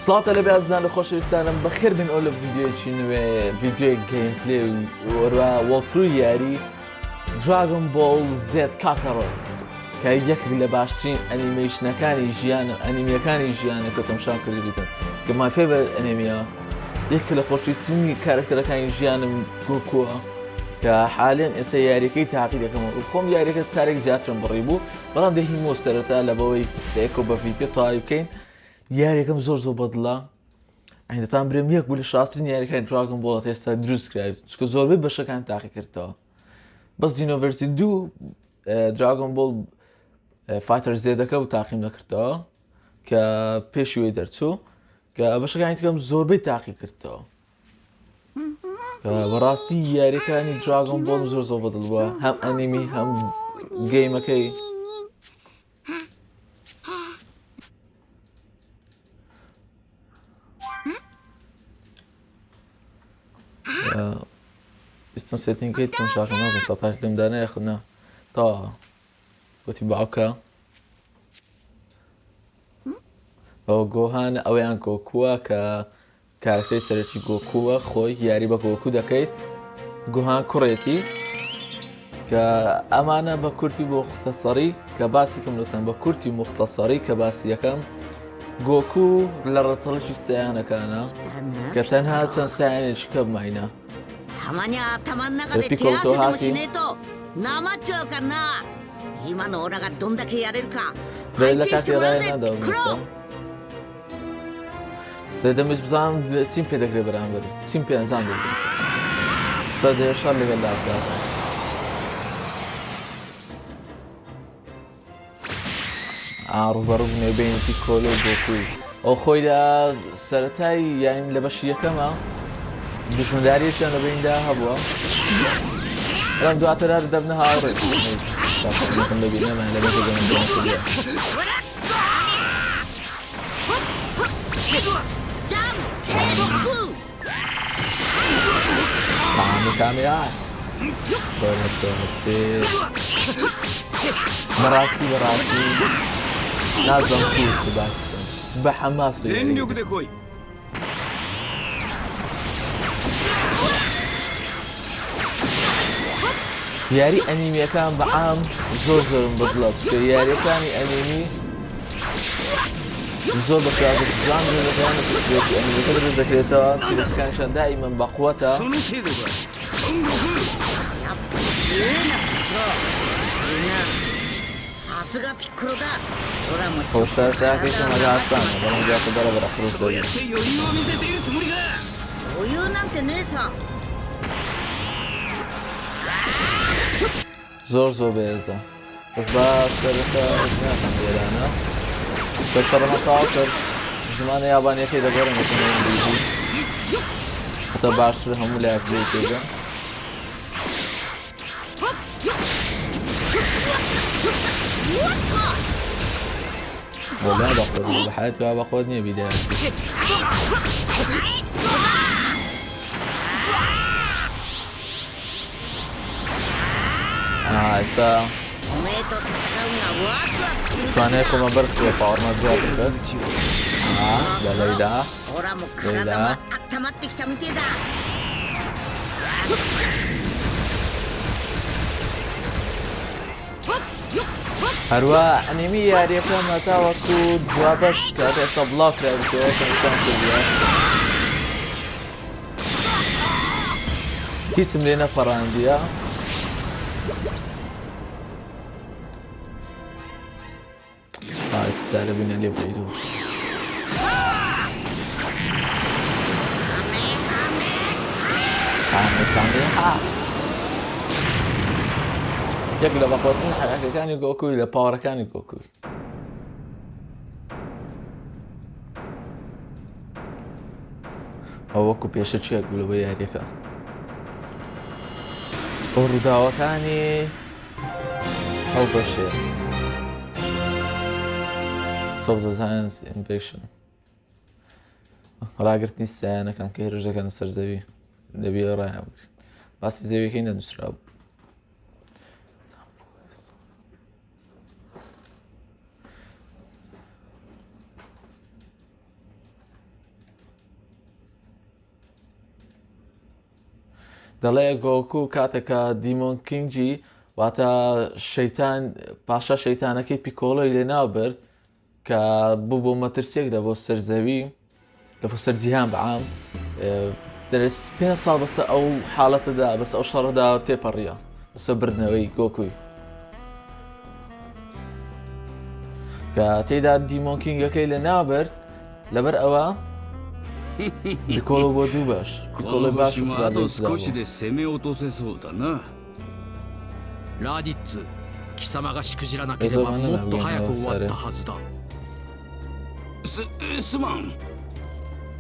سڵاتە لە بەیازدان لە خۆشەویستانم بەخێر بن ئەو لە ڤیدیۆیەکی نوێ ڤیدیۆی گەیمپلێ و وەروە وەڵتروی یاری DragonBallZKakarot کە یەک لە باشترین ئەنیمەیشنەکانی ژیانە ئەنیمیەکانی ژیانە کە تەماشام کردیتن کە مای فێڤەرت ئەنیمیە یەک لە خۆشویستنی کارکتەرەکانی ژیانم گۆکووە کە حالێن ئێستا یاریەکەی تاقی دەکەمەوە و خۆم یاریەکە چارێک زیاترم بڕی بوو بەڵام دەهیمەوە سەرەتا لە بەوەی دەیەکۆ بە ڤیدیۆ تەواوی بکەین یاریەکەم زۆر بەدڵە ئەیندەتان برێم یەک بوو لە شاسترین یاریەکانی دراگۆنبۆڵ ئێستا دروست کرایت چکە زۆربەی بەشەکان تاقی کردەوە بەس زینۆڤەرسی 2 دراگۆنبۆڵ فایتەر زێدەکە و تاقیم نەکردەوە کە پێشی وێ دەرچوو کە بەشەکانی تکەم زۆربەی تاقی کردەوە بەڕاستی یاریەکانی دراگۆنبۆڵ زۆر بەدڵ بووە هەم ئەنیمی هەم گەیمەکەی بیستم سێتینگەی تەماشاکە نازم سەتاش لێم دانە یاخنا تا گوتی باوکە ئەوە گۆهان ئەوەیان گۆکووە کە کارەکتەری سەرەکی گۆکووە خۆی یاری بە گۆکو دەکەیت گۆهان کوڕێتی کە ئەمانە بە کورتی مختصری کە باسی کەملتەن بە کورتی مختصری کە باسی یەکەم گۆکو لە ڕەچەڵشی سەیانەکانە کە تەنها چەند سایانێکی کە بماینەピコルとハーティーレカティライナだお店でもزعم تیم پیدا کردی برام بری تیم پی انجام بدید صدای شال لگه لابد عارف برو نبین پیکولو گوکوی او خویدا سرتای یعنی لباشیه کما دشمنداریشان لەبیندا هەبووە بەڵام دواتر هەر دەبنە هاوڕێ خۆم ببینەمان لە بەشە گەمەندێنەکەدیە تامی کامیا بەڕاستی نازم کووس باس بە حەماس یاری ئەنیمیەکان بەعام زۆرم بەدڵە چکە یاریەکانی ئەنیمی زۆر بە پیاوەکان ئەنیمیەکە دروست دەکرێتەوە سیرەتەکانیشان دائیمەن بەقووەتە سەرەتاکەیشم هەر ئاسانە بەڵام جاتە بەرەبەر خرۆش دەبێت زۆر بێزە بەس با سەرەتا ناکەم لێرانە بە شەڕەمە تاوا کرد زمانە یابانیەکەی دەگەڕێن بکەنەوە هەتا باشتر هەموو لایەک بێت تێگە وەلا بەخۆت بە حیاتی وا بەخۆت نییە بیدایە ئێستا توانێت کۆمە بەرز کرێ پاوەڕمە زیاد بکرد لەلەیدا هەروە ئەنیمی یاریەکە مەتاوەکو دوا بەش کات ئێستا بڵاو کرابێتەوە کە نیشان کردووە هیچم لێ نەپەڕاندیە استعلى بنا اللي بعيدو يقلب أخواتنا حركة كان يقوكوي لباورا كان يقوكوي هو بيشة شيء يقولوا بياريكا وروداوا كاني أو بشير Substance infection ڕاگررتنی سایانەکان کە هێرش دەکەنە سەر زەوی دەبێ ڕایبگرین باسی زەویەکەی نەنووسرا بوو دەڵێ گۆکو کاتێکە دیمۆن کینگی واتە شەیتان پاشا شەیتانەکەی پیکۆڵۆی لێناو برد کە بوو بۆ مەترسیەکدا بۆ سەرزەوی لە بۆ سەرجیهان بەعام دەرس 5 ساڵ بەسە ئەو حاڵەتەدا بەس ئەو شەڕەدا تێپەڕیە بەسە بردنەوەی گۆکوی کە تێیدا دیمۆن کینگەکەی لێناو برد لەبەر ئەوە پیکۆڵۆ بۆ دوو باش پیکۆڵۆی باش وラディッツ、貴様がしくじらなければもっと早く終わったはずだ。すまん。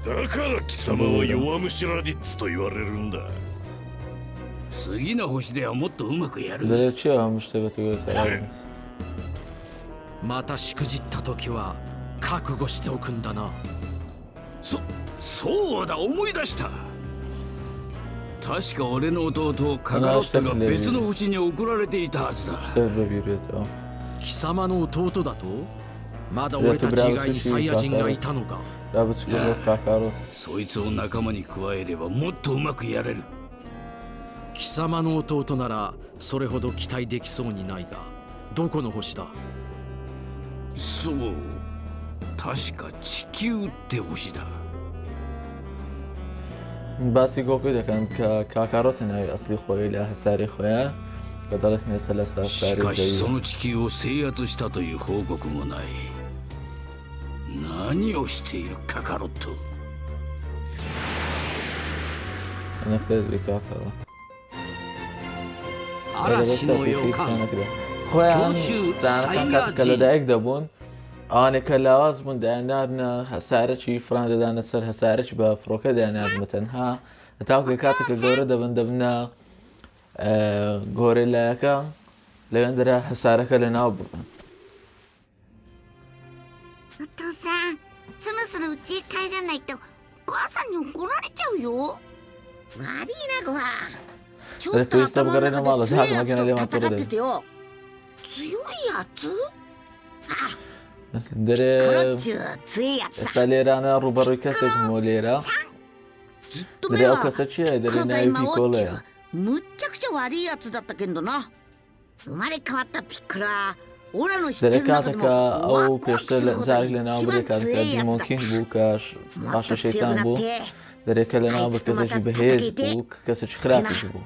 だから貴様は弱虫ラディッツと言われるんだ。次の星ではもっとうまくやる。またしくじった時は覚悟しておくんだな。そうだ、思い出した。確か俺の弟カカロットが別の星に送られていたはずだ。貴様の弟だと？まだ俺たち以外にサイヤ人がいたのか。そいつを仲間に加えればもっとうまくやれる。貴様の弟ならそれほど期待できそうにないが、どこの星だ？そう、確か地球って星だ。باسی گۆکو دەکەم کە کاکارۆت هەناوی ئەسلی خۆی لە هەساری خۆیان کە دەڵێت نێسە لە سافاری زەوی. しかしその地球を制圧したという報告もない。何をしているカカロット。نەفێت بێ کاکارۆت. 嵐の予感。 خۆیان کاتێک کە لەدایک دەبوون ئەوانێک کە لاواز بوون دایاننارنە هەسارەکی فران دەدانە سەر هەسارەی بە فڕۆکە دایاننارمە تەنها هەتاوکە کاتێککە گەورە دەبنە گۆرەی لایەکە لەوێندرا هەسارەکە لە ناو ببن. お父さん、そろそろ家へ帰らないとお母さんに怒られちゃうよ。悪いなごは。ちょっと頭の中で強いやつと戦っててよ。強いやつ？あ、دەرێ ئێستا لێرانە ڕوبەڕووی کەسێک بوو لێرە دەرێ ئەو کەسە چییە دەرێ ناوی پیکۆڵەیە. むっちゃくちゃ悪いやつだったけどな。生まれ変わったピックラー。دەرێ کاتێکە ئەو پێشتر لە زارێک لە ناو بێ کاتەکە دیمۆن کینگ بوو کە پاشە شەیتان بوو دەرێکە لە ناو بە کەسێکی بەهێز بوو کەسێکی خراپیش بوو.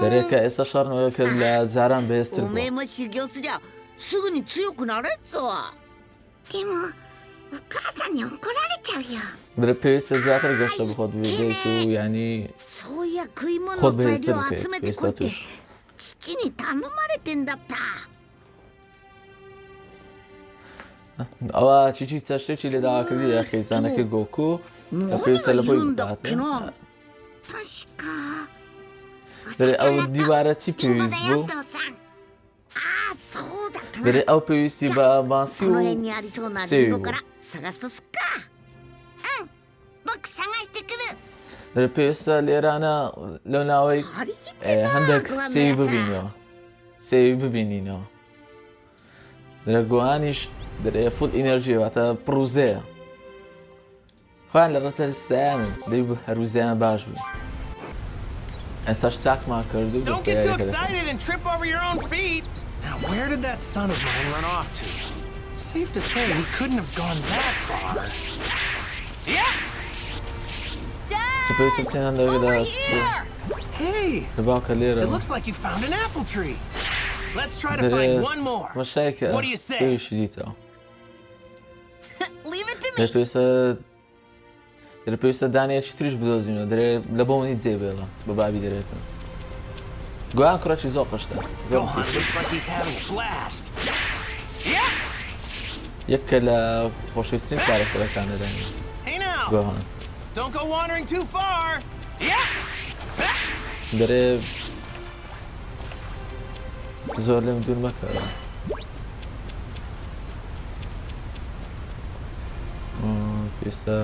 دەرێکە ئێستا شەڕنەوەی کرد لە جاران بەهێزتر بوو. すぐに強くなれっぞ。でもお母さんに怒られちゃうよ。 دەرێ پێویستە زیاتر گەشتە بخۆت بێت و ینی خۆت بەهێزتر بکەیت پێویستە توش. 父に頼まれてんだった。 ئەوە چیچی چەشتێکی لێداواکردی لە خێزانەکە گۆکو پێویستە لە بۆی بکاتن. دەرێ ئەو دیوارە چی پێویست بوو؟ دەرێ ئەو پێویستی بە ماسی و سێوی بوو. دەرێ پێویستە لێرانە لەو ناوەی هەندێک سێوی ببینەوە سێوی ببینینەوە. دەرێ گوهانیش دەرێ فول ئینەرژی واتە پڕوزەیە خۆیان لە ڕەچەر سایانن دەی هەروزیان باش بوو. ئێستاش چاکمان کرد و Now, where did that son of mine run off to? Safe to say he couldn't have gone that far. Yeah! Dad! Over here! Hey! It looks like you found an apple tree. Let's try to find one more. What do you say? Leave it to me. دەرێ پێویستە دانەیەکی تریش بدۆزینەوە دەرێ لە بۆنی جێبێڵە بە بابی دەرێتن. گویان کوڕێکی زۆر قشتە یەککە لە خۆشەویستترین کارەکەەکانەدانی گۆهان دەرێ زۆر لێم دوور مەکەوە. پێویستە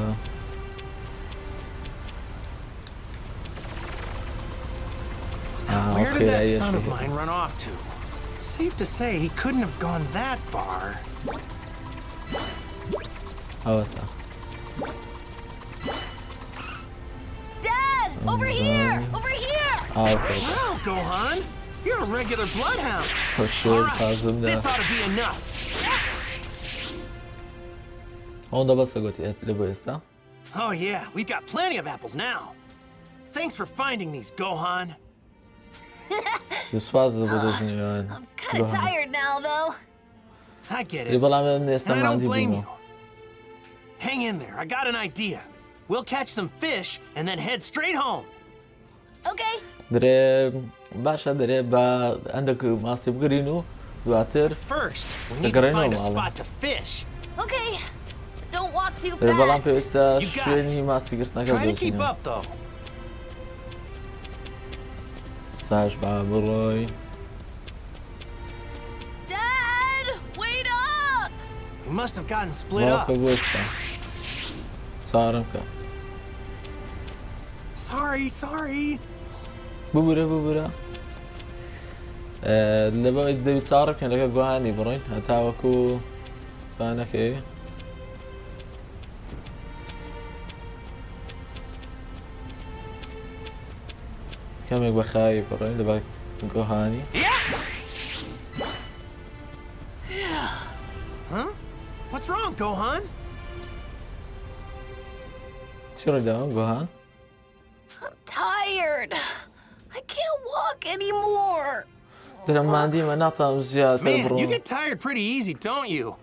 Where did that son of mine run off to? Safe to say he couldn't have gone that far. Wow, Gohan! You're a regular bloodhound. All right, this ought to be enough. Onda basa gotiet leboista. Oh yeah, we've got plenty of apples now. Thanks for finding these, Gohan. This was the position I'm kind of tired now, though. I get it. And I don't blame you. Hang in there. I got an idea. We'll catch some fish and then head straight home. Okay. Dre basha dre ba عندك ماسب جرينو دواتر. First, we need to find a spot to fish. Okay. Don't walk too بالام fast. پیستا شنی ماسی گرت نکرد. Try to keep up though. ساش با بروی. Dad, wait up! We must have gotten split up. صارم که. Sorry. ببره. لبا دبی صارم که لگه گوهانی برین. حتی وکو فانا که. كم يبقى خايف برين لبا جوهاني. Huh? What's wrong, Gohan? شو ردهم جوهان؟ I'm tired. I can't walk anymore. ترى ما عندي مناطق زيادة Man, برون. you get tired pretty easy, don't you?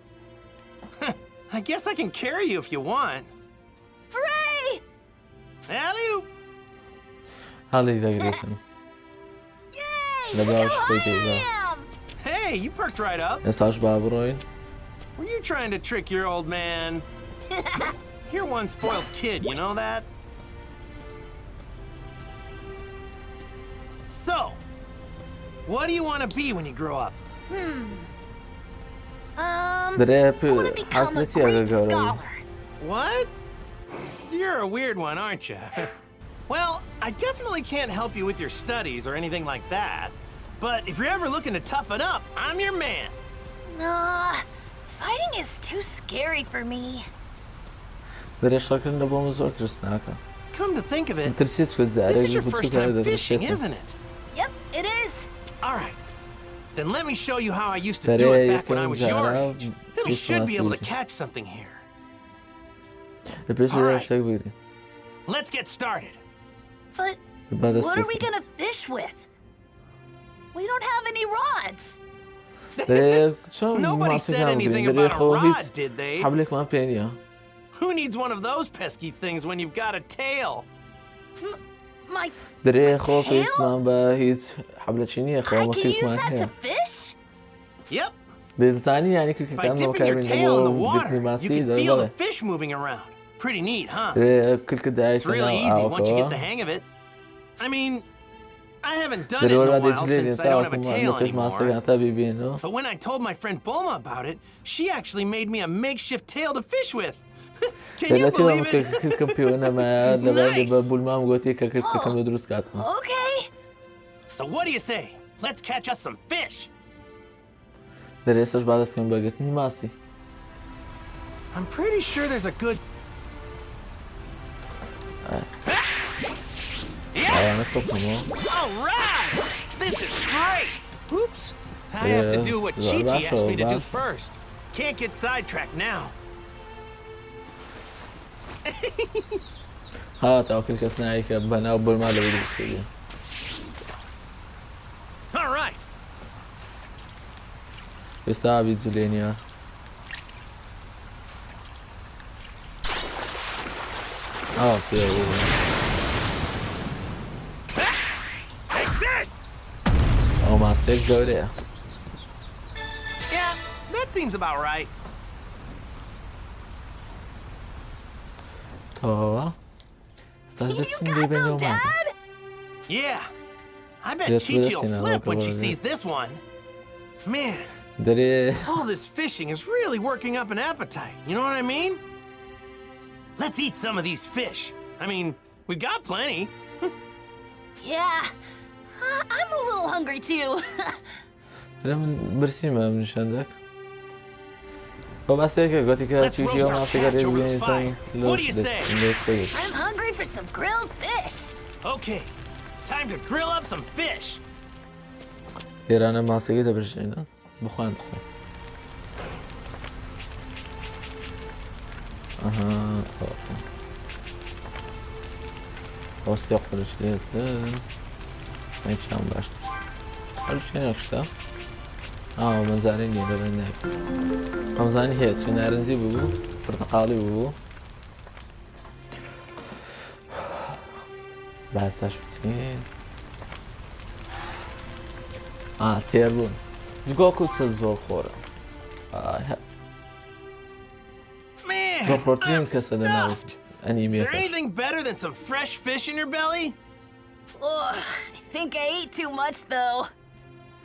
I guess I can carry you if you want. Hooray! Alley-oop! هالي تقريبا. Yay! لا Look بعرف how شوي high كذا. I am! Hey, you perked right up. استاش بابروين. Were you trying to trick your old man? You're one spoiled kid, you know that? So, what do you want to be when you grow up? I دري want to become a حسنتي great أقول. scholar. What? You're a weird one, aren't you? Well, I definitely can't help you with your studies or anything like that. But if you're ever looking to toughen up, I'm your man. Nah, fighting is too scary for me. دري شكل نبغى مزور ترسناك. Come to think of it, ترسيت كل زارق. this is your first time fishing, isn't it? Yep, it is. All right. Then let me show you how I used to do it back when I was your age. You should be able to catch something here. All right. Let's get started. But what are we gonna fish with? We don't have any rods. Nobody said anything about a rod, did they? حبلك ما بينيا. Who needs one of those pesky things when you've got a tail? My دري خوف اسمه بهيت حبلة شينية خوف I ما can كيف use ما that to هي. fish? Yep. بالتاني يعني كل By كلام dipping your كامل tail in the نبغى water, بيتني you ماسي can feel the ده. fish moving around. Pretty neat, huh? دري كل كده It's really easy once you get the hang of it. I mean, I haven't done it in a while since I don't have a tail anymore. But when I told my friend Bulma about it, she actually made me a makeshift tail to fish with. Can you believe it? Nice. Okay. So what do you say? Let's catch us some fish. I'm pretty sure there's a good... All right! This is great! Oops! I have to do what Chi-Chi asked me to do first. Can't get sidetracked now. ها تاكل كسناي كبنا وبل ما له بيدرس. All right. يستعبد زلينيا. اوكي. Take this. او ما سيك جوريا. Yeah, that seems about right. Oh. You got though, Dad? Yeah. I bet Chi-Chi will flip when she sees this one. Man, all this fishing is really working up an appetite. You know what I mean? Let's eat some of these fish. I mean, we've got plenty. Yeah. I'm a little hungry too. برسيمة من شندك. Let's roast our catch over the fire. What do you say? I'm hungry for some grilled fish. Okay, time to grill up some fish. ئێرانە ماسەکەی دەبژێنە بخوان بخۆن. ئەوستی خۆش لێتن چیان باشتر هەروشێنەکشتا منزانێ نیە دەبێن نایە ئەمزانی هەیە چی نارنجی بوو پرتەقاڵی بوو باساش بچین تێڕوون جگۆکو چە زۆر خۆرە زۆر خۆرترین کەسە لە ناو Is there anything better than some fresh fish in your belly? I think I ate too much though.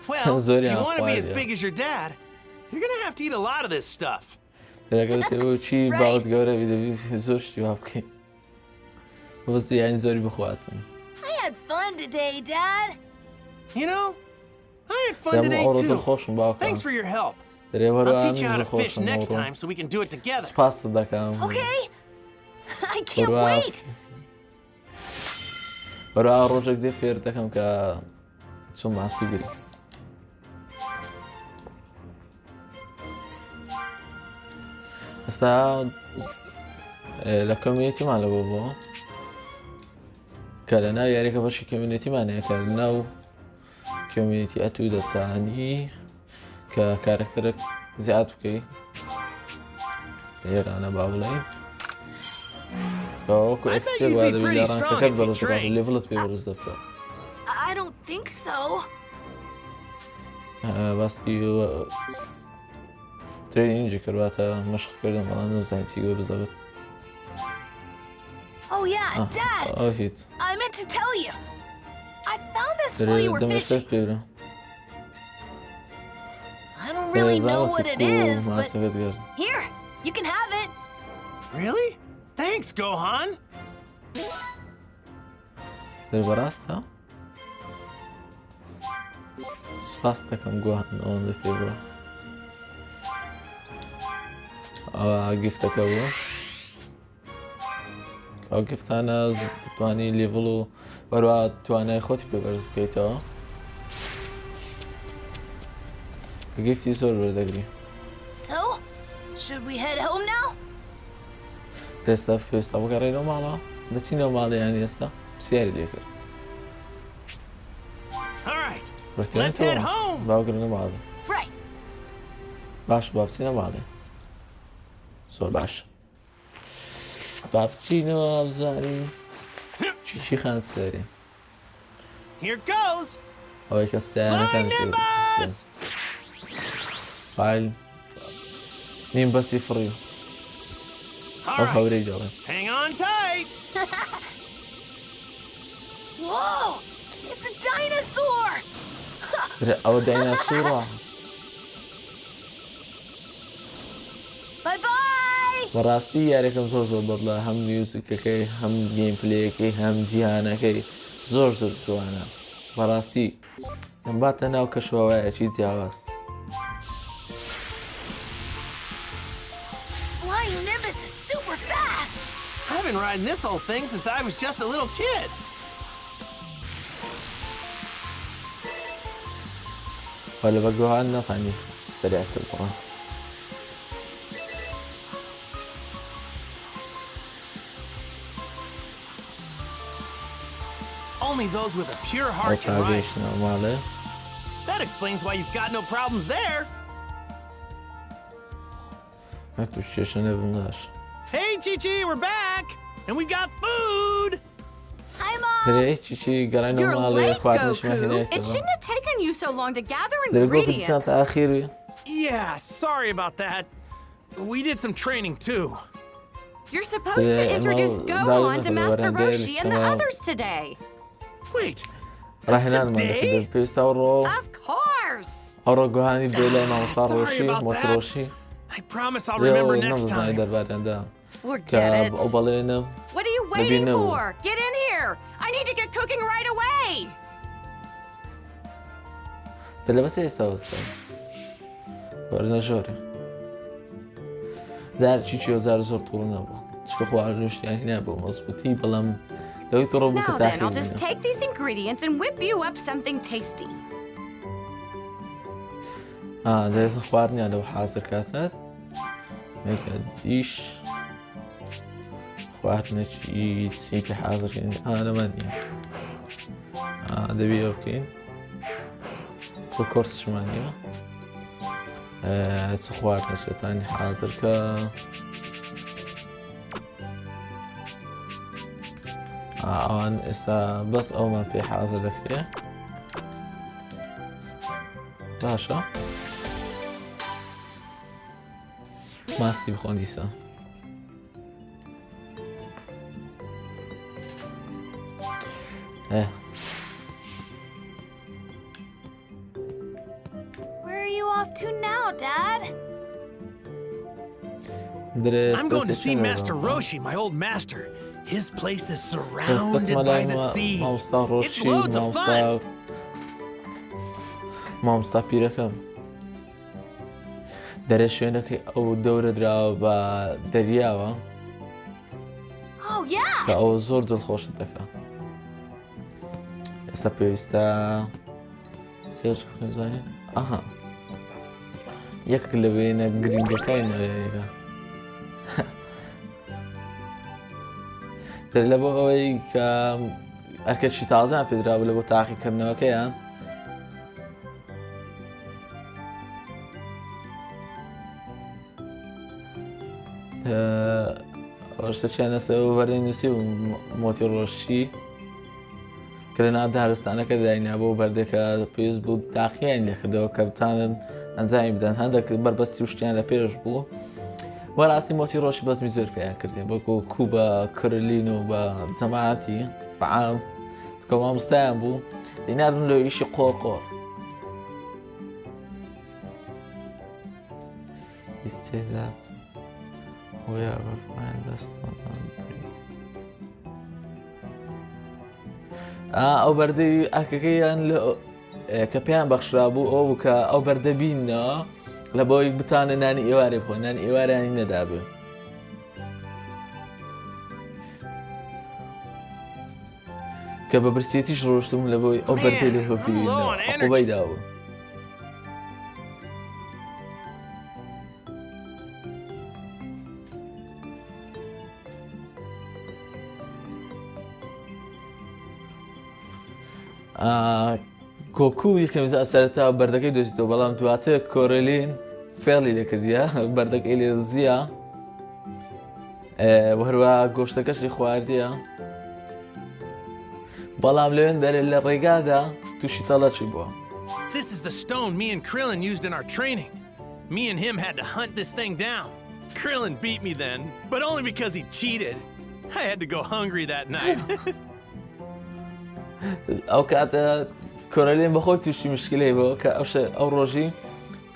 Well, if you want to be as big as your dad, you're gonna have to eat a lot of this stuff. چی باوت گەورە بیدەبی زۆر شتی وا بکەین بەستی یانی زۆری بخواتن. I had fun today, Dad. You know, I had fun today too. Thanks for your help. I'll teach you how to fish next time so we can do it together. Okay. I can't wait. بەرا ڕۆژێک دێ فێر دەکەم کە چۆن ماسی گری ئێستا لە کۆمیونیتیمان لەبوو بوو کە لە ناو یاریەکە بەشی کۆمیونیتیمانەیە کە لە ناو کۆمیونیتی ئەتوو دەتانی کە کارکتەرێک زیاد بکەی لێرانە با بڵێین وەکو ئەکسپێر وا دەبی لە ڕانکەکەت بەڕز دەکات لێڤڵت پێ بەڕز دەبکات. I don't think so. باسی ترێنینگی کردواتە مەشقکردن بەڵام نەزانین چی بزەوت. Oh yeah, Dad. هیچ I meant to tell you. I found this while you were fishing. I don't really know what it is, but here, you can have it. Really? Thanks, Gohan. بەڕاستە؟ سپاس دەکەم گۆهان ئەوەندە پێ بڕە. ئەوە گیفتەکە بوو. ئەو گیفتانە دەتوانی لێڤڵ و بەروە توانای خۆتی پێ بەرز بکەیتەوە. گیفتی زۆر وەردەگری. So, should we head home now? ئێستا پێویستە بگەڕێنەوە ماڵە دەچینەوە ماڵە یانی ئێستا پرسیاری لێ کرد. باوگرنە ماڵێ باش با بچینە ماڵێ زۆر باش با بچینەوە بزانین چی خان سەرێ ئەوەی کە سیانەکان فایل نیم بەسی فڕی ئەو هەورەی دەڵێ Whoa! It's a dinosaur! ئەوە دایناسۆرە. Bye bye! بەڕاستی یاریەکەم زۆر بەدڵە هەم میوزیکەکەی هەم گیم پلەیەکەی هەم جیهانەکەی زۆر جوانە بەڕاستی ئەم باتە ناو کەشەوەیەکی جیاواز. Flying Nimbus is super fast! I've been riding this whole thing since I was just a little kid. ولا بقوها لنا ثاني سريعة القرآن. Only those with a pure heart can ride. That explains why you've got no problems there. Hey, Chi-Chi, we're back! And we got food! Hi, Mom! You're late, Goku! It shouldn't have taken you so long to gather ingredients. Yeah, sorry about that. We did some training too. You're supposed to introduce Gohan to Master Roshi and the others today. Wait, that's today? Of course! Sorry about that. I promise I'll remember next time. Forget it. What are you waiting for? Get in here! I need to get cooking right away! زار چی زار زۆر تووڕ نەبوو چکە خواردنوشتیانی نەبوو مەزبوطی بەڵام لەوەی تۆڕە بوو کە Now then, I'll تاقی just take these ingredients and whip you up something tasty. دەێت خواردنیان لەو حازر کاتات مێکە دیش خواردنەکی چی پێ حازرکەین لەمە نییە دەبی ئەو بکەین بۆ کۆرسشمان نیە چ خواردنەچێتانی حازرکە ئەوان ئێستا بەس ئەومان پێ حازر دەکرێ باشە ماستی بخۆن دیسە Where are you off to now, Dad? I'm going to see Master Roshi, my old master. His place is surrounded by the sea. It's loads of fun. مامۆستا پیرەکەم دەرێ شوێنەکەی ئەو دەورە دراوە بە دەریاوە کە ئەوە زۆر دڵخۆشت دەکات ئێستا پێویستە سێرچ بکەم زانین ئەها یەک لە وێنە گرنگەکەی ناوێنەکە لە بۆ ئەوەی کە ئەرکەشی تازان پێدرابوو لە بۆ تاقیکردنەوەکەیان شتێکیان لەسەر بەرەی نووسی و مۆتی ڕۆژی کە لە ناو دارستانەکە داینیا بۆ بەردێکە پێویست بوو تاقییان لێکردەوە کە بتانن ئەنجامی بدەن هەندێک بربەستی وشتیان لە پێش بوو وەڕاستی مۆتی ڕۆژی بەزمی زۆر پێیان کردین بۆکو کوو بە کرلین و بە جەماعەتی بەعام کە مامۆستایان بوو دەیناردن لە ئیشی قۆڕقۆڕ ئیستێدات ئەو بەردەی ئەرکەکەیان کە پێیان بەخشرا بوو ئەو بوو کە ئەو بەردەبینەوە لە بۆی بتانە نانی ئێوارێ بخۆن نانی ئێوارانی نەدابێ کە بە برسێتیش ڕۆشتم لە بۆی ئەو بەردەی لە هۆبیینەوە قوبەی داوە کۆکو یەکەم سەرەتا بەردەکەی دۆزیتەوە بەڵام دواتر کۆرلین فێڵی لێکردیە بەردەکەی لێ دزیە هەروە گۆشتەکەشی خواردیە بەڵام لەوێن دەرێ لە ڕێگادا تووشی تەڵەچی بووە This is the stone me and Krillin used in our training. Me and him had to hunt this thing down. Krillin beat me then, but only because he cheated. I had to go hungry that night. ئەو کاتە کۆرەلێن بەخۆی تووشی مشکلەی بۆ کە ئەو ڕۆژی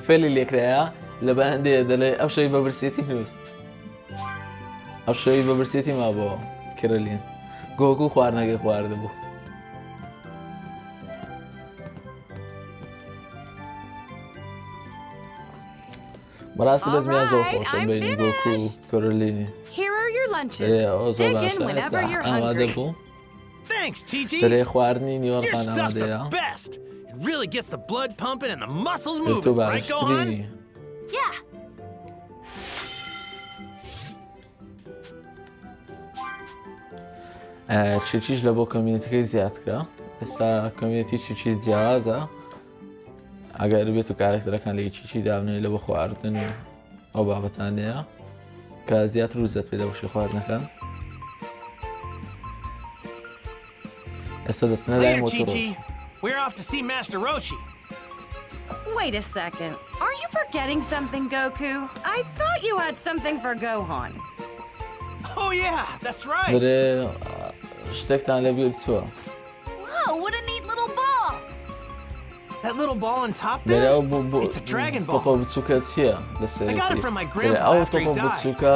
فێلی لێکرایە لە بەهەندەیە دەڵێ ئەو شەوی بە برسێتی نووست ئەو شەوی بە برسێتی مابەوە کۆرەلێن گۆکو خواردنەکەی خواردە بوو بەڕاستی بەزمیان زۆر خۆشە بینی گۆکو و کۆرەلێنی ئامادە بوو Thanks, TG. دەرێ خواردنی Your نیوەڕقان stuff's the ئامادەیە best. It really gets the blood pumping and the muscles moving, right, Gohan? Yeah. چیچیش لە بۆ کۆمینیتەکەی زیاد کرا ئێستا کۆمینیتی چیچی جیاوازە ئەگەر بێت و کارێکتەرەکان لە چیچی دابنێ لە بۆ خواردن و ئەو بابەتانەیە کە زیاتر روزت پێدا بەشی خواردنەکان ئێستا دەچنە لای Later, مۆتۆڕۆژ TG. We're off to see Master Roshi. Wait a second. Are you forgetting something, Goku? I thought you had something for Gohan. Oh yeah, that's right. دەرێ شتێکتان لە بیر چووە Wow, what a neat little ball! That little ball on top دەرێ there? ئەو It's a Dragon تۆپە Ball. بچووکە چییە I got it from my لەسەر grandpa ئەو after he تۆپە died. بچووکە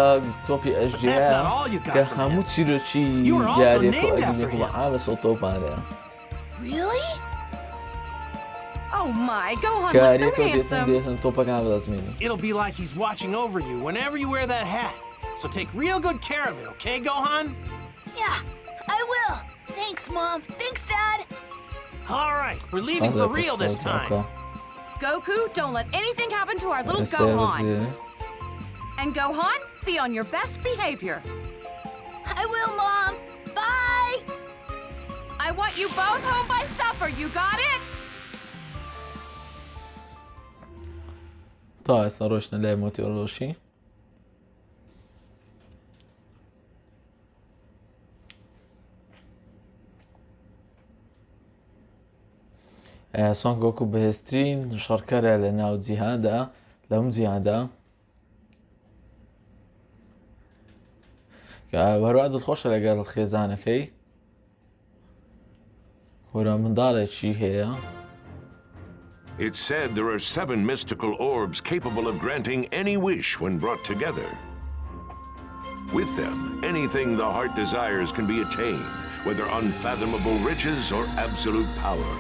تۆپی ئەژدیە not all you got کە from هەموو him. چیرۆکی You were also یاریەکە named after ئەگەنێک بە him. ئامە سۆ تۆپانەیە Really? Oh my, Gohan looks so کاریەکە دێتن handsome. دێتن تۆپەکان بەدەستمێنی It'll be like he's watching over you whenever you wear that hat. So take real good care of it, okay, Gohan? Yeah, I will. Thanks, Mom. Thanks, Dad. All right, we're leaving for real this time. Goku, don't let anything happen to our little Gohan. And Gohan, be on your best behavior. I will, Mom. Bye. I want you both home by supper. You got it? تا ئێستا ڕۆشنە لای مۆتیۆڕۆشی سۆن گۆکو بەهێزترین شەڕکەرە لە ناو جیهاندا لە هەموو جیهاندا هەروە دڵخۆشە لەگەڵ خێزانەکەی وەرە منداڵێکی هەیە. It's said there are 7 mystical orbs capable of granting any wish when brought together. With them, anything the heart desires can be attained, whether unfathomable riches or absolute power.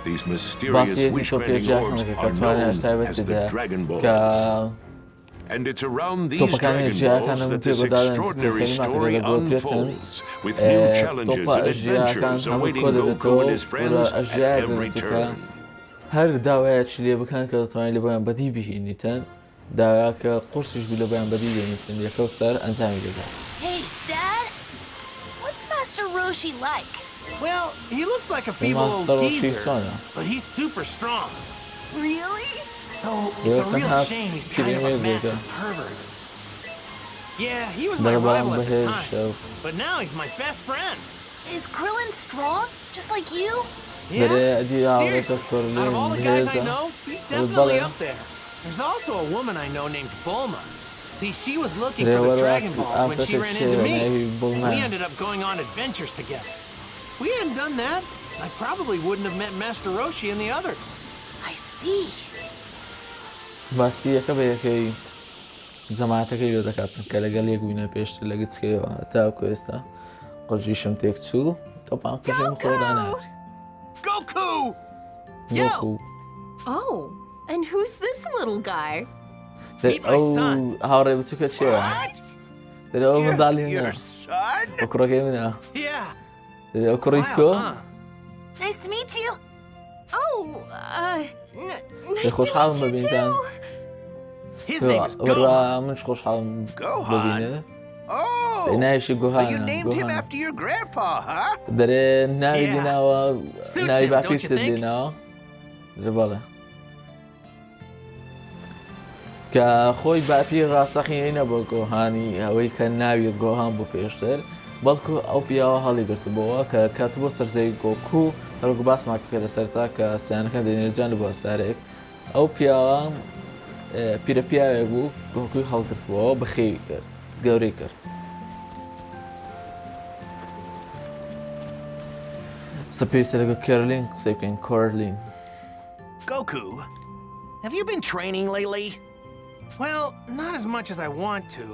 These mysterious wish-granting orbs are known as the DragonBalls. And it's around these DragonBalls that this extraordinary story unfolds, with new challenges and adventures awaiting Goku and his friends at every turn. هەر داوایەکی لێ بکەن کە دەتوانین لە بۆیان بەدی بهێنیتن داواکە قورسیش بی لە بۆیان بەدی بهێنیتن یەکە و سەر ئەنجامی دەدات. Hey, Dad. What's Master Roshi like? Well, he looks like a feeble old geezer, but he's super strong. Really? Though it's a real shame he's kind of a massive pervert. Yeah, he was my rival at the time, but now he's my best friend. Is Krillin strong, just like you? Yeah, seriously, out of all the guys I know, he's definitely up there. There's also a woman I know named Bulma. See, she was looking for the Dragon Balls when she ran into me, and we ended up going on adventures together. If we hadn't done that, I probably wouldn't have met Master Roshi and the others. I see. باسی یەکە بە یەکەی جەماعەتەکەی لێ دەکاتن کە لەگەڵ یەک بووینە پێشتر لە گچکەوە تاکو ئێستا قژیشم تێک چوو تۆپان قژیم خۆدانات. Goku! Goku. Oh, and who's this little guy? Meet my son. هاوڕێ بچووکە چێوە؟ دەرێ ئەو منداڵی منە. ئەو کوڕەکەی منە. Yeah. دەرێ ئەو کوڕی تۆ؟ Nice to meet you. Oh, nice خۆشحاڵم to meet you ببینتان. His name is وەرە Gohan. منش خۆشحاڵم ببینێ. Oh, ناویشی so گۆهانە. you named him after your grandpa, huh? دەرێ ناوی دێناوە ناوی him, باپیرتت don't you think? دێناوە. دەرێ بەڵێ. کە خۆی باپیر ڕاستەقینەی نەبووە گۆهانی ئەوەی کە ناوی گۆهان بوو پێشتر بەڵکو ئەو پیاوە هەڵی گرتبەوە کە کاتبوو سەرزەوی گۆکو هەرگو باسمان کرد لەسەرتا کە سییانەکە دەنێرجان بۆ سارێک ئەو پیاوە پیرە پیاوێک بوو گۆکوی هەڵگرتبەوە بەخێوی کرد گەورەی کرد. سپێویستە لەگە کێرلین قسەی بکەین کۆرلین. Goku, have you been training lately? Well, not as much as I want to.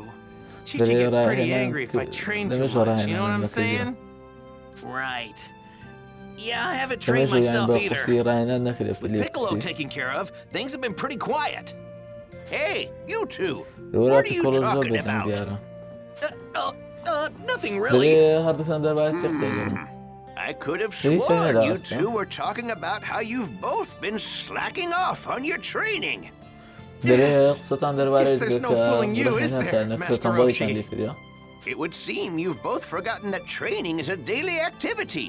Chi-Chi gets pretty angry if I train too much, you know what I'm saying? Right. Yeah, I haven't trained myself either. With Piccolo taking care of, things have been pretty quiet. Hey, you two, what are you talking about? Nothing really. I could have sworn you two were talking about how you've both been slacking off on your training. Guess there's no fooling you, is there, Master Roshi? It would seem you've both forgotten that training is a daily activity,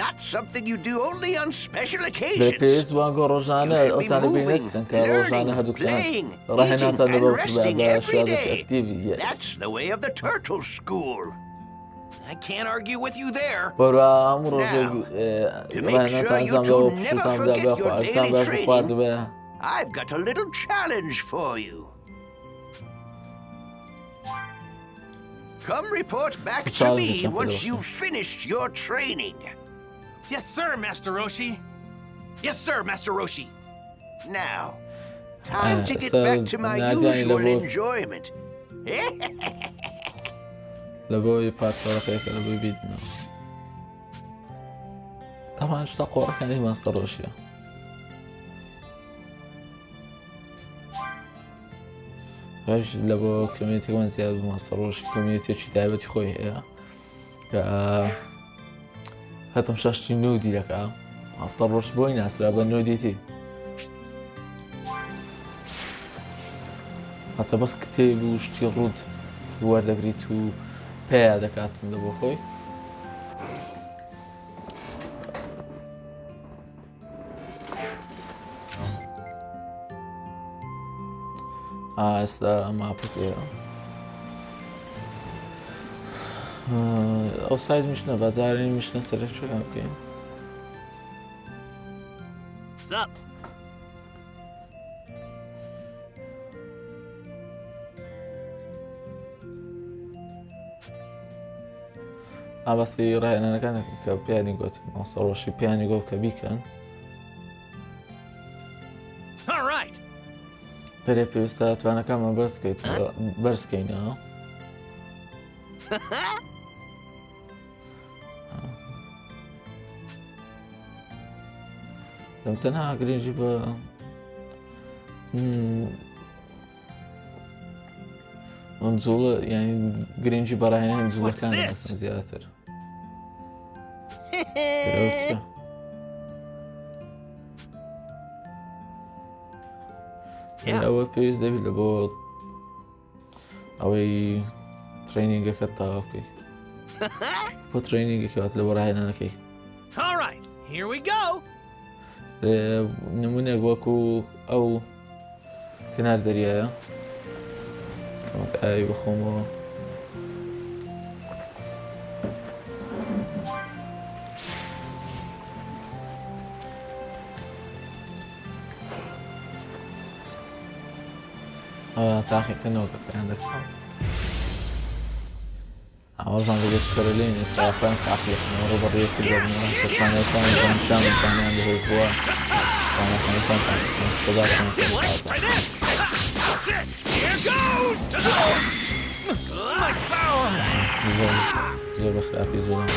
not something you do only on special occasions. You should be moving, learning, playing, eating, and resting every day. That's the way of the turtle school. I can't argue with you there. Now, to make sure you two never forget your daily training, I've got a little challenge for you. Come report back to me once you've finished your training. Yes, sir, Master Roshi. Yes, sir, Master Roshi. Now, time to get back to my usual enjoyment. لەبۆی پارچەڵەکەیکە لەبووی بیدنەوە تاوان شتا قۆڕەکانی ماستە ڕۆشیە ڕێژ لە بۆ کۆمیونیتیەکەمان زیاد بوو ماستە ڕۆژی کۆمیونیتێکی تایبەتی خۆی هەیە کە هەتم شەشتی نودی دەکا ئاستە ڕۆژ بۆی ناسرا بە نودیتی هەتە بەس کتێب و شتی ڕوود وەردەگریت و پێیا دەکاتن لە بۆ خۆی ئێستا ماپەتەیە ئەو سایز میشنە بەجارانی میشنە سەرچەکان بکەین ئابەسکی ڕاهێنانەکان کە پیانی گوت مەسەڕۆشی پیانی گۆ کە بیکەن دەرێ پێویستە توانەکانمان بەرزکەینەوە دەم تەنها گرنگی بە جوڵە یعنی گرنگی بەڕاهێنانی جوڵەکان زیاتر ئەوە پێویست دەبێت لە بۆ ئەوەی ترینینگەکەت تاوا بکەی بۆ ترینینگەکەوات لە بۆ ڕاهێنانەکەی نمونێک وەکو ئەو کنار دەریایە ئاوی بخۆمەوە تاقیکردنەوەکەیان دەکەم ئاوازان دەبێت کەرەلێن ئێستاخوایان تاقیکردنەوە ڕۆ بەڕێیەکی دەبنەوە کەتوانەکانی دانشامیتانیان بەهێز بووە توانەکانتان تاقیکردن خۆداشان زۆر بە خراپی زۆرم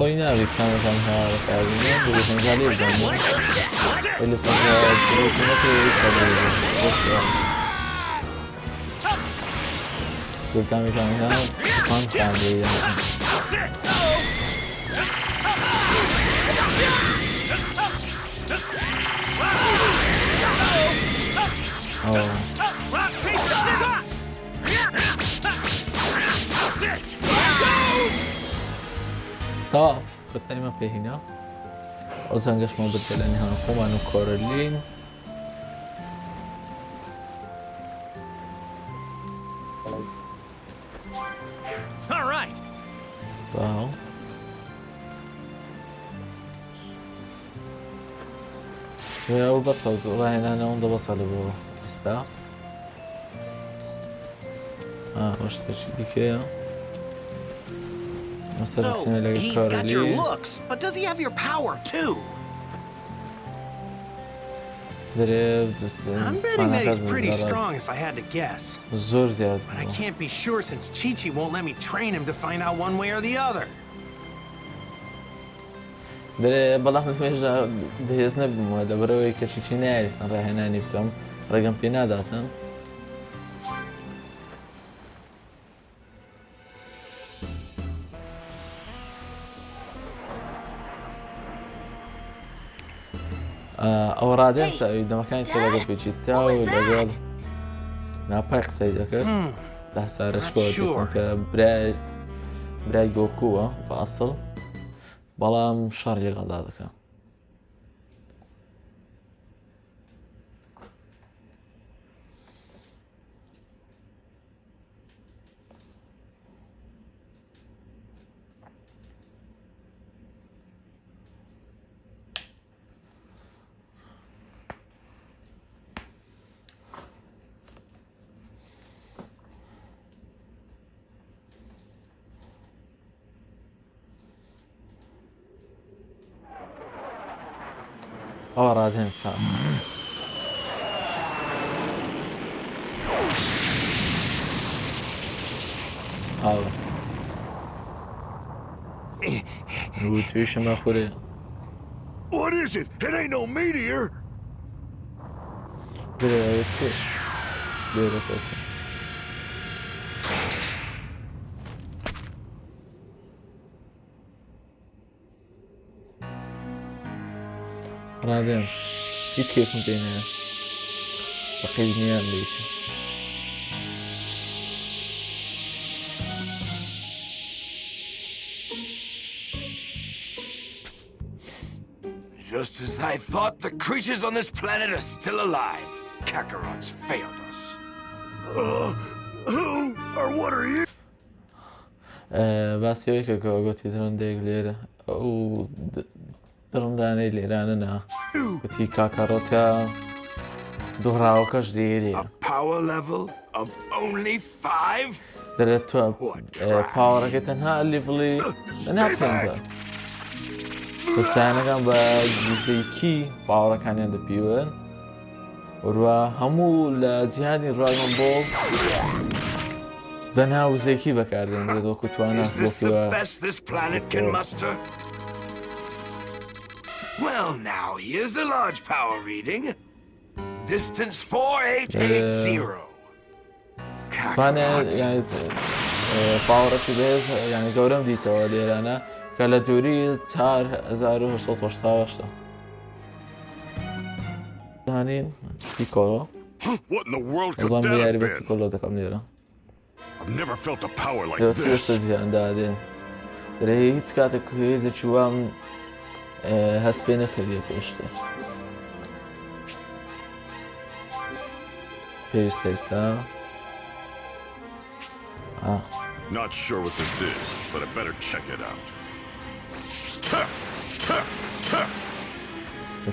خۆی ناوی کامەکان هەوا بەکاربێنێ بێتەن جالێ بدەن لە کامەکان پان خاندێدان تا بەتایمە پێهینە ئەو زەنگەشمان بدە لە نێهان خۆمان و کۆرەلین ئەو بەسە ڕاهێنانە ئەوەندە بەسە لە بۆ ئێستا شتێکی دیکەیە He's got your looks, but does he have your power too? I'm betting that he's pretty strong if I had to guess. But I can't be sure since Chi-Chi won't let me train him to find out one way or the other. بەڵام مێژە بەهێز نەبوومەوە لەبەرەوەی کە چیچی نایەتن ڕاهێنانی بکەم ڕێگەم پێ ناداتن ئەوە ڕادێن ساوی دەمەکانی تۆ لەگەڵ پێچیتتا و لەگەڵ ناپای قسەی دەکرد لە هەسارەشکۆ دێتن کە برای گۆکووە بە ئەسڵ بەڵام شەڕ لەگەڵدا دەکەم ئەوە ڕادێن سام ئاوەت تویشەمە خورێ What is it? It ain't no meteor! برای چی؟ بیاره کتون رادنس هیچ کیف میکنه بقیه میان لیتی Just as I thought, the creatures on this planet are still alive. Kakarot's failed us. Who or what are you? باسیەوەی کە گۆتی درۆندێک لێرە ئەو دڕندانەی لێرانەنا گوتی کاکارۆتە دووڕاوەکەش لێرەیە Power level of only 5? دەرێت تۆ پاوەڕەکە تەنها لیڤڵی تەنها پێنجە دەستیانەکان بە گوزەیکی پاوەڕەکانیان دەپیوەن وەروە هەموو لە جیهانی DragonBall تەنها وزەیکی بەکاردێنێت وەکو توانە بۆ Well, now here's the large power reading. Distance 4880. توانێت یعنی پاوەڕەکی بێز یعنی گەورەم دیتەوە لێرانە کە لە دووری 4880 دانین پیکۆڵۆ زانبی یاری بە پیکۆڵۆ دەکەم لێرە دەستێشتە جیاندادێ دەرێ هیچ کاتێک هێزێکی وام هەست پێ نەکردیە پێشتر پێویستە ئێستا Not sure what this is, but I better check it out.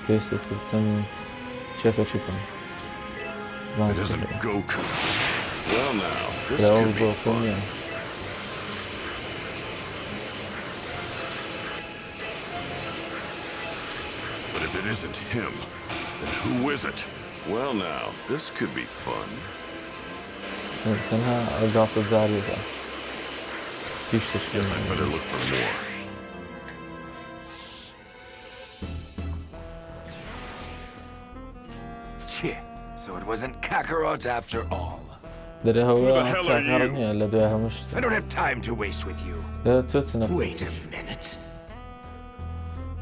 پێویستە بچم چێکەچی بکەم It isn't Goku. Well now, this لەوە could be بۆ fun. نییە But if it isn't him, then who is it? Well now, this could be fun. تەنها ئەگاتە جارێکە Guess I better look for more. So it wasn't Kakarot after all. دەرێ هەوە کاکارۆت نییە لە دوای هەموو شتە I don't have time to waste with you. دەرێت تۆ چنە Wait a minute.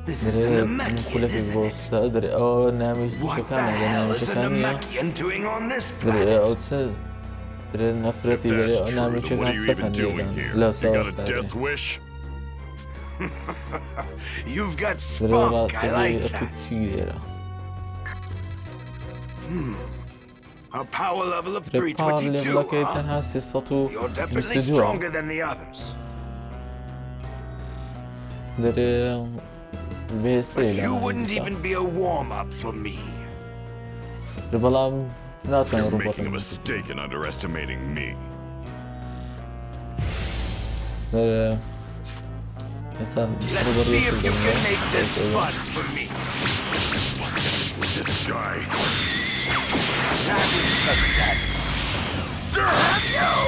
This دەرێ isn't a Namekian, خولەکێک is بۆ it? ستا دەرێ ئەوە نامی What the چەکانە لە hell is a نامیچەکانیە Namekian doing on this دەرێ ئەو planet? چ دەرێ نەفرەتی If دەرێ that's ئەو true, نامی then what چەکان are you سەکەن even doing لێدان here? لە You got a ساوەستارێ death wish? You've got دەرێ spunk. I ڕاستەوەی like ئەتو that. چی لێرە A power level of دەرێ پاڕ 322, لێڤڵەکەی huh? تەنها 322 You're definitely stronger than the others. دەرێ بێستری But you wouldn't even be a warm-up for me. لە بەڵام ناتوانێت You're making a ڕووبەڕێن mistake in underestimating me. دەرێ ئێستا Let's see if you can make this fun for me. This guy. That was pathetic. Damn you!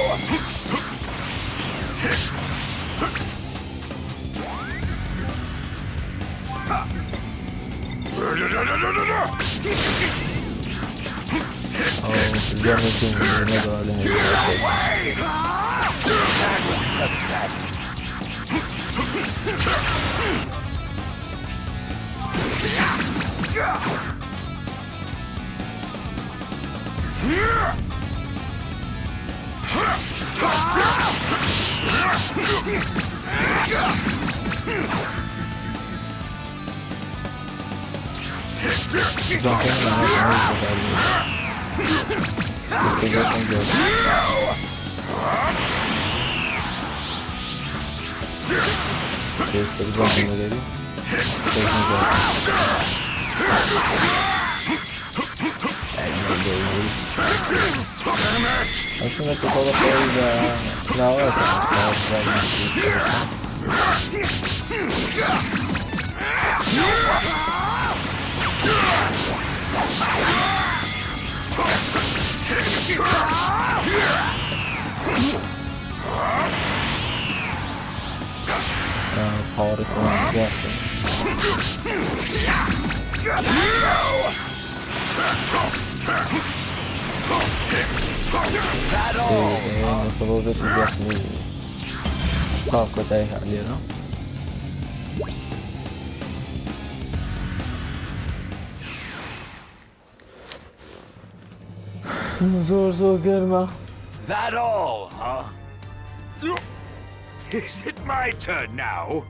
جامعتون نەدەوادە That was pathetic. Aslında kapalı koyda lava power falan yaptım. صلوات الزخمي طاقة تايهة علينا زور قرمة. That all, huh? Is it my turn now?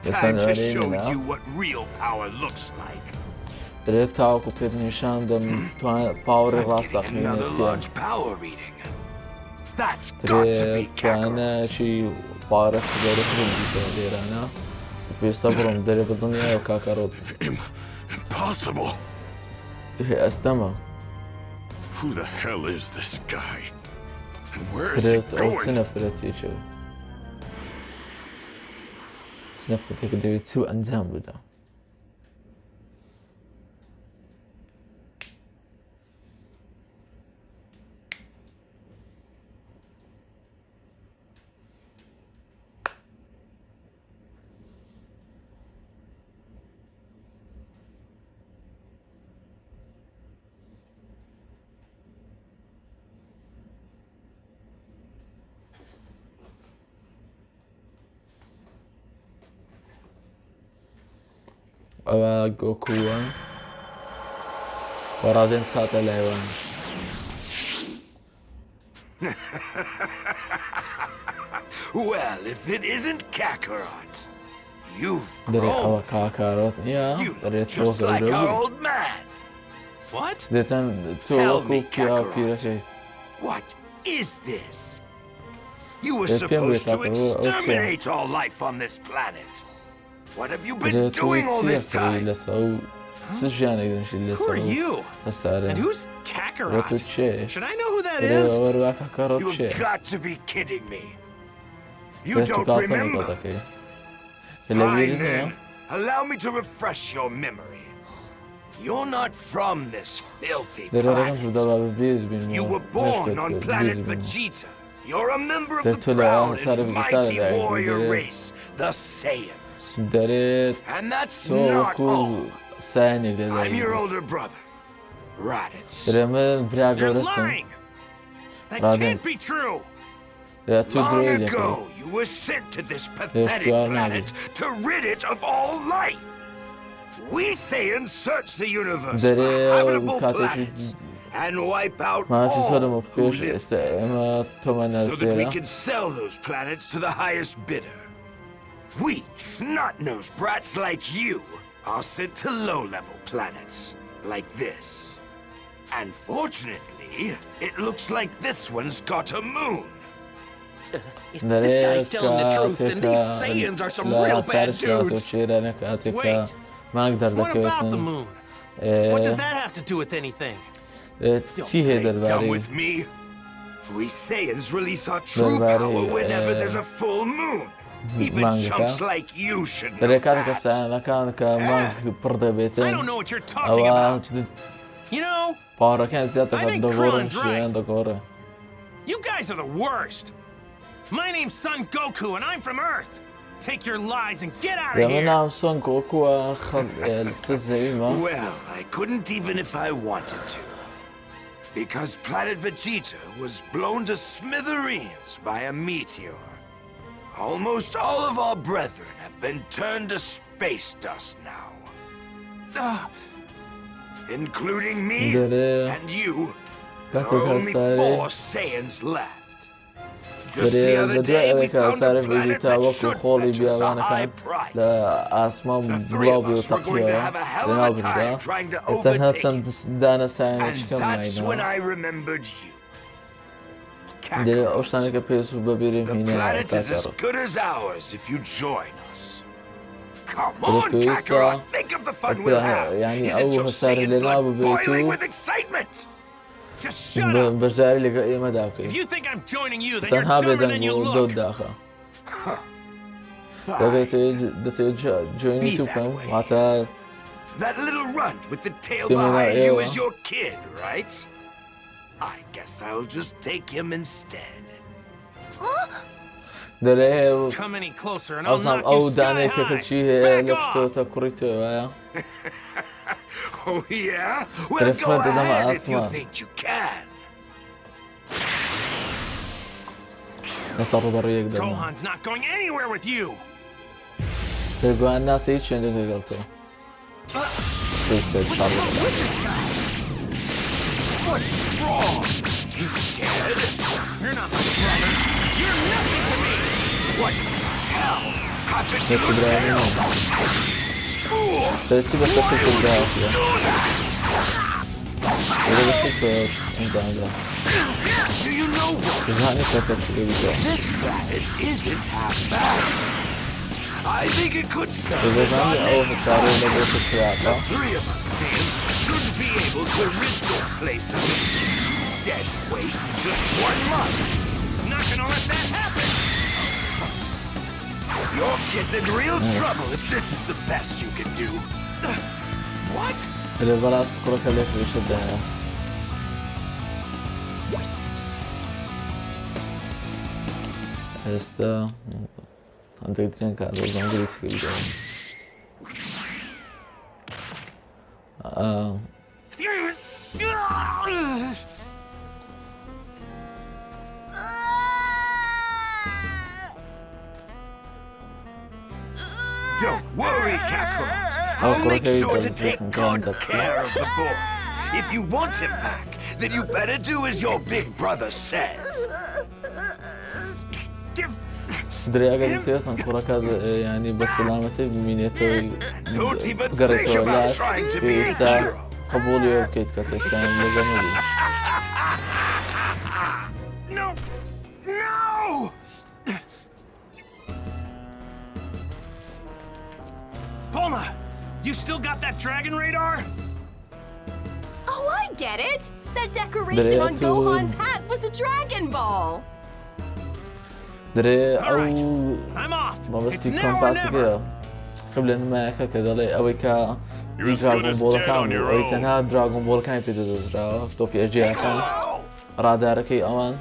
Time to show you what real power looks like. دريتاوكو بيد نشان دم باور راستخينة Another large power reading. That's got to be Kakarot. شي بارش غير خريجي ديرانا بيصبرهم دري بالدنيا وكاكاروت. Impossible. هي استمع. Who the hell is this guy? And where is he going? سنفرتي شو. سنفرتي كده يتسوى أنزام بدا. Gokuan Paradin sata lewan. Well, if it isn't Kakarot, you've grown. Kakarot, yeah. Just like our old man. What? Tell me, Kakarot. What is this? You were supposed to exterminate all life on this planet. What have you been doing all this time? Who are you? And who's Kakarot? Should I know who that is? You've got to be kidding me. You don't remember? Fine then. Allow me to refresh your memory. You're not from this filthy planet. You were born on planet Vegeta. You're a member of the proud and mighty warrior race, the Saiyans. And that's not all. I'm your older brother, Raditz. You're lying! That can't be true! Long ago, you were sent to this pathetic planet to rid it of all life. We Saiyans search the universe for habitable planets and wipe out all who live there, so that we can sell those planets to the highest bidder. Weak, snot-nosed brats like you are sent to low-level planets, like this. And fortunately, it looks like this one's got a moon. If this guy's telling the truth, then these Saiyans are some real bad dudes. Wait, what about the moon? What does that have to do with anything? Don't play dumb with me. We Saiyans release our true power whenever there's a full moon. Even chumps like you should know that. I don't know what you're talking about. You know, I think Kron's right. You guys are the worst. My name's Son Goku and I'm from Earth. Take your lies and get out of here. Well, I couldn't even if I wanted to. Because planet Vegeta was blown to smithereens by a meteor. Almost all of our brethren have been turned to space dust now. Including me and you. There are only 4 Saiyans left. Just the other day we found a planet that should fetch us a high price. The 3 of us were going to have a hell of a time trying to overtake it. And that's when I remembered you. The planet is as good as ours if you join us. Come on, Kakarot, think of the fun we'll have. Isn't your Saiyan blood boiling with excitement? Just shut up. If you think I'm joining you, then you're dumber than you look. Be that way. That little runt with the tail behind you is your kid, right? I guess I'll just take him instead. Come any closer and I'll knock you sky high. Back off! Oh, yeah? Well, go ahead if you think you can. Gohan's not going anywhere with you. الناس هيك عندك غلطة. What's wrong? You scared? You're not my brother. You're nothing to me. What hell happened to you? Let's see what's up with the Do you know what? This planet isn't half bad. I think it could serve as our next target. The three of us Saiyans should be able to rid this place of its dead weight in just 1 month. Not gonna let that happen. Your kid's in real trouble if this is the best you can do. What? عندك درينك هذا زنجري سكيل Don't worry, Kakarot. I'll make sure to take good care of the boy. If you want him back, then you better do as your big brother says. دري أقدر تيجي كوركاد يعني بسلامته بمينيته قريته ولا إذا قبولي وكيد كتشان لجمالي. No, no. Bulma, you still got that dragon radar? Oh, I get it. That decoration on Gohan's hat was a Dragon Ball. دري أو ما بس يكون باسكيا قبل أن ما يكاد لي أو كا دراغون بول كان أو تنها دراغون بول كان يبدأ زرا توبي أجيا كان راداركي أمان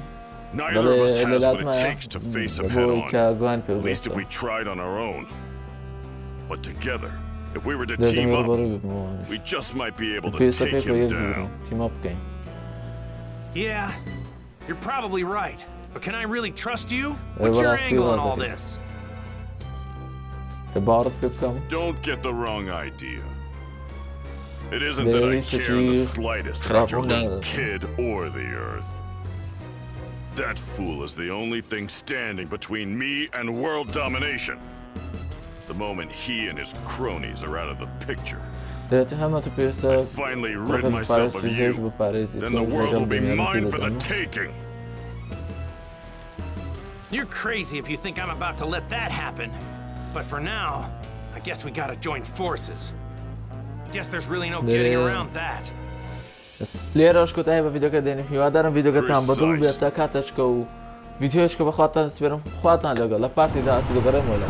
دلي ليلات ما هو كا جوان بيوزا. But together, if we were to team up, we just might be able to take him down. Team up game. Yeah, you're probably right. But can I really trust you? What's your angle on all this? Don't get the wrong idea. It isn't that I care in the slightest about your little kid or the Earth. That fool is the only thing standing between me and world domination. The moment he and his cronies are out of the picture, I finally rid myself of you, then the world will be mine for the taking. You're crazy if you think I'm about to let that happen. But for now, I guess we gotta join forces. Guess there's really no getting around that. ليرة أشكو أيها فيديو كديني في وادرم فيديو كتام بدل بيتا كاتشكو فيديو أشكو بخاطر سبيرم خاطر لقى لا بارتي ده أتدو برم ولا